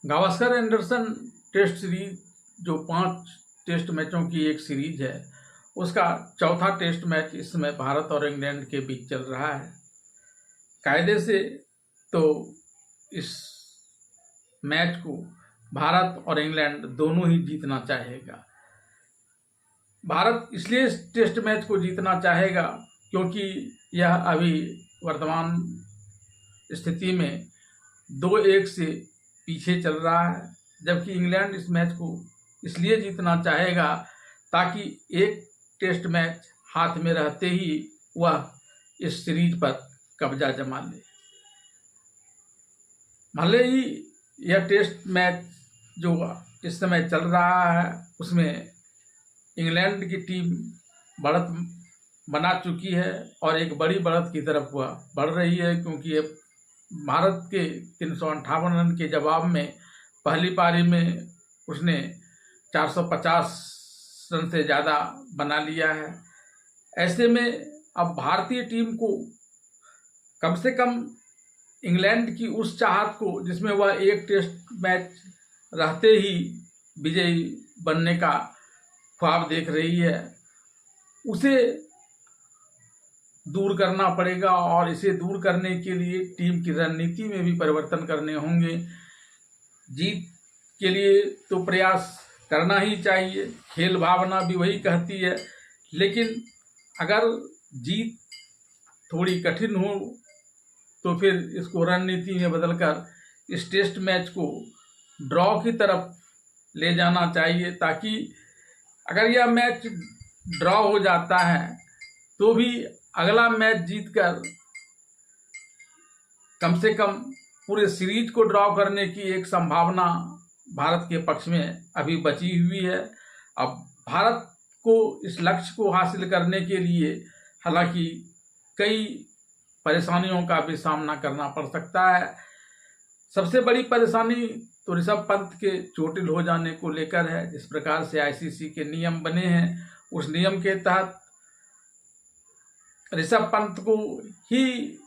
Gavaskar Anderson test series जो 5 test मैचों की एक सीरीज है, उसका चौथा टेस्ट मैच इस समय भारत और इंग्लैंड के बीच चल रहा है। कायदे से तो इस मैच को भारत और इंग्लैंड दोनों ही जीतना चाहेगा। भारत इसलिए इस टेस्ट मैच को जीतना चाहेगा क्योंकि यह अभी वर्तमान स्थिति में 2-1 से पीछे चल रहा है, जबकि इंग्लैंड इस मैच को इसलिए जीतना चाहेगा ताकि एक टेस्ट मैच हाथ में रहते ही वह इस सीरीज पर कब्जा जमा ले। भले ही यह टेस्ट मैच जो इस समय चल रहा है उसमें इंग्लैंड की टीम बढ़त बना चुकी है और एक बड़ी बढ़त की तरफ वह बढ़ रही है, क्योंकि भारत के 358 रन के जवाब में पहली पारी में उसने 450 रन से ज़्यादा बना लिया है। ऐसे में अब भारतीय टीम को कम से कम इंग्लैंड की उस चाहत को, जिसमें वह एक टेस्ट मैच रहते ही विजयी बनने का ख्वाब देख रही है, उसे दूर करना पड़ेगा और इसे दूर करने के लिए टीम की रणनीति में भी परिवर्तन करने होंगे। जीत के लिए तो प्रयास करना ही चाहिए, खेल भावना भी वही कहती है, लेकिन अगर जीत थोड़ी कठिन हो तो फिर इसको रणनीति में बदलकर इस टेस्ट मैच को ड्रॉ की तरफ ले जाना चाहिए, ताकि अगर यह मैच ड्रॉ हो जाता है तो भी अगला मैच जीतकर कम से कम पूरे सीरीज को ड्रॉ करने की एक संभावना भारत के पक्ष में अभी बची हुई है। अब भारत को इस लक्ष्य को हासिल करने के लिए हालांकि कई परेशानियों का भी सामना करना पड़ सकता है। सबसे बड़ी परेशानी तो ऋषभ पंत के चोटिल हो जाने को लेकर है। जिस प्रकार से आईसीसी के नियम बने हैं, उस नियम के तहत ऋषभ पंत को ही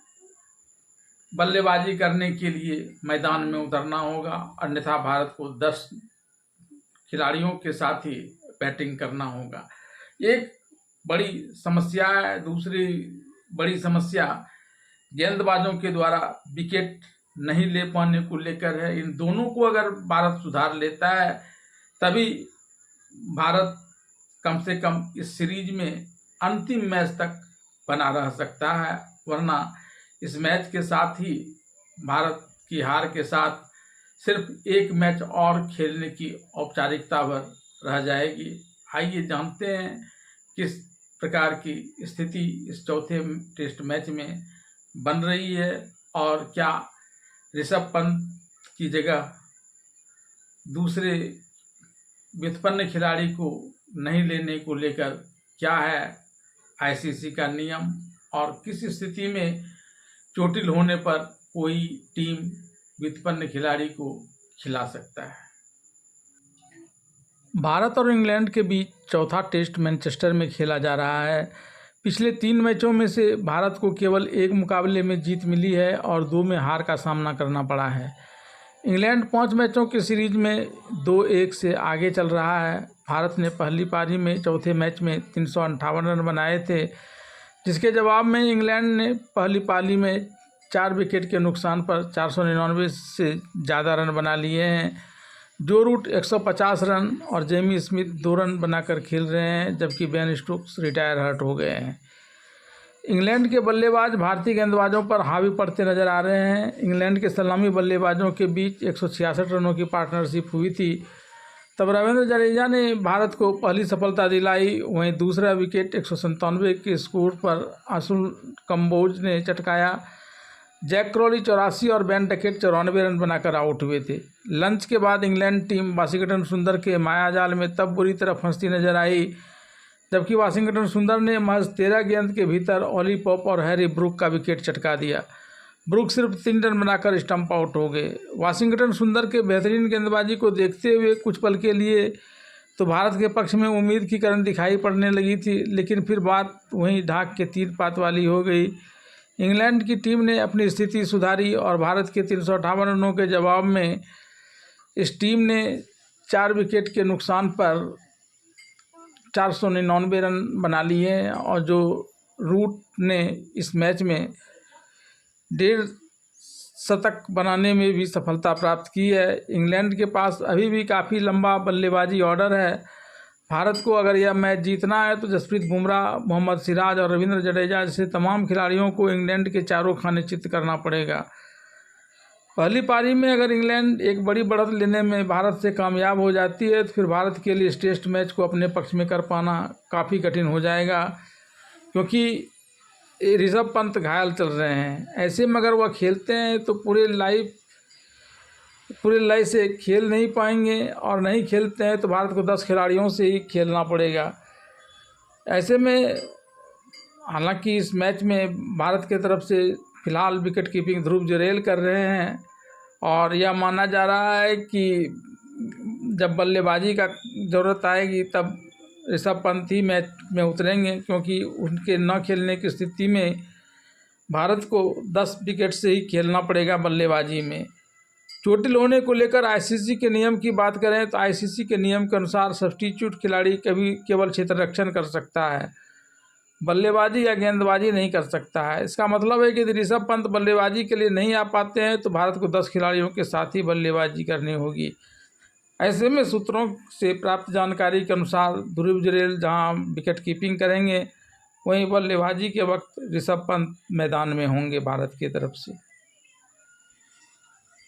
बल्लेबाजी करने के लिए मैदान में उतरना होगा, अन्यथा भारत को 10 खिलाड़ियों के साथ ही बैटिंग करना होगा। एक बड़ी समस्या है। दूसरी बड़ी समस्या गेंदबाजों के द्वारा विकेट नहीं ले पाने को लेकर है। इन दोनों को अगर भारत सुधार लेता है तभी भारत कम से कम इस सीरीज में अंतिम मैच तक बना रह सकता है, वरना इस मैच के साथ ही भारत की हार के साथ सिर्फ एक मैच और खेलने की औपचारिकता भर रह जाएगी। आइए जानते हैं किस प्रकार की स्थिति इस चौथे टेस्ट मैच में बन रही है और क्या ऋषभ पंत की जगह दूसरे व्युत्पन्न खिलाड़ी को नहीं लेने को लेकर क्या है आईसीसी का नियम, और किस स्थिति में चोटिल होने पर कोई टीम व्युत्पन्न खिलाड़ी को खिला सकता है। भारत और इंग्लैंड के बीच चौथा टेस्ट मैनचेस्टर में खेला जा रहा है। पिछले 3 मैचों में से भारत को केवल 1 मुकाबले में जीत मिली है और 2 में हार का सामना करना पड़ा है। इंग्लैंड 5 मैचों की सीरीज में 2-1 से आगे चल रहा है। भारत ने पहली पारी में चौथे मैच में 358 रन बनाए थे, जिसके जवाब में इंग्लैंड ने पहली पारी में 4 विकेट के नुकसान पर 499 से ज़्यादा रन बना लिए हैं। जो रूट 150 रन और जेमी स्मिथ 2 रन बनाकर खेल रहे हैं, जबकि बेन स्टोक्स रिटायर हर्ट हो गए हैं। इंग्लैंड के बल्लेबाज भारतीय गेंदबाजों पर हावी पड़ते नजर आ रहे हैं। इंग्लैंड के सलामी बल्लेबाजों के बीच 166 रनों की पार्टनरशिप हुई थी, तब रविंद्र जडेजा ने भारत को पहली सफलता दिलाई। वहीं दूसरा विकेट 197 के स्कोर पर आशुल कंबोज ने चटकाया। जैक क्रॉली 84 और बेन डकेट 94 रन बनाकर आउट हुए थे। लंच के बाद इंग्लैंड टीम वाशिंगटन सुंदर के मायाजाल में तब बुरी तरह फंसती नजर आई, जबकि वाशिंगटन सुंदर ने महज 13 गेंद के भीतर ऑली पॉप और हैरी ब्रूक का विकेट चटका दिया। ब्रूक सिर्फ 3 रन बनाकर स्टंप आउट हो गए। वाशिंगटन सुंदर के बेहतरीन गेंदबाजी को देखते हुए कुछ पल के लिए तो भारत के पक्ष में उम्मीद की किरण दिखाई पड़ने लगी थी, लेकिन फिर बात वहीं ढाक के तीर पात वाली हो गई। इंग्लैंड की टीम ने अपनी स्थिति सुधारी और भारत के 358 रनों के जवाब में इस टीम ने 4 विकेट के नुकसान पर 499 रन बना लिए हैं और जो रूट ने इस मैच में 1.5 शतक बनाने में भी सफलता प्राप्त की है। इंग्लैंड के पास अभी भी काफ़ी लंबा बल्लेबाजी ऑर्डर है। भारत को अगर यह मैच जीतना है तो जसप्रीत बुमराह, मोहम्मद सिराज और रविंद्र जडेजा जैसे तमाम खिलाड़ियों को इंग्लैंड के चारों खाने चित्त करना पड़ेगा। पहली पारी में अगर इंग्लैंड एक बड़ी बढ़त लेने में भारत से कामयाब हो जाती है तो फिर भारत के लिए इस टेस्ट मैच को अपने पक्ष में कर पाना काफ़ी कठिन हो जाएगा, क्योंकि ऋषभ पंत घायल चल रहे हैं। ऐसे में अगर वह खेलते हैं तो पूरे लय से खेल नहीं पाएंगे और नहीं खेलते हैं तो भारत को 10 खिलाड़ियों से ही खेलना पड़ेगा। ऐसे में हालांकि इस मैच में भारत की तरफ से फ़िलहाल विकेट कीपिंग ध्रुव जुरैल कर रहे हैं और यह माना जा रहा है कि जब बल्लेबाजी का ज़रूरत आएगी तब ऋषभ पंत ही मैच में उतरेंगे, क्योंकि उनके न खेलने की स्थिति में भारत को 10 विकेट से ही खेलना पड़ेगा बल्लेबाजी में। चोटिल होने को लेकर आईसीसी के नियम की बात करें तो आईसीसी के नियम के अनुसार सब्स्टिट्यूट खिलाड़ी केवल क्षेत्ररक्षण कर सकता है, बल्लेबाजी या गेंदबाजी नहीं कर सकता है। इसका मतलब है कि यदि ऋषभ पंत बल्लेबाजी के लिए नहीं आ पाते हैं तो भारत को 10 खिलाड़ियों के साथ ही बल्लेबाजी करनी होगी। ऐसे में सूत्रों से प्राप्त जानकारी के अनुसार ध्रुव जुरैल जहां विकेट कीपिंग करेंगे, वहीं बल्लेबाजी के वक्त ऋषभ पंत मैदान में होंगे भारत की तरफ से।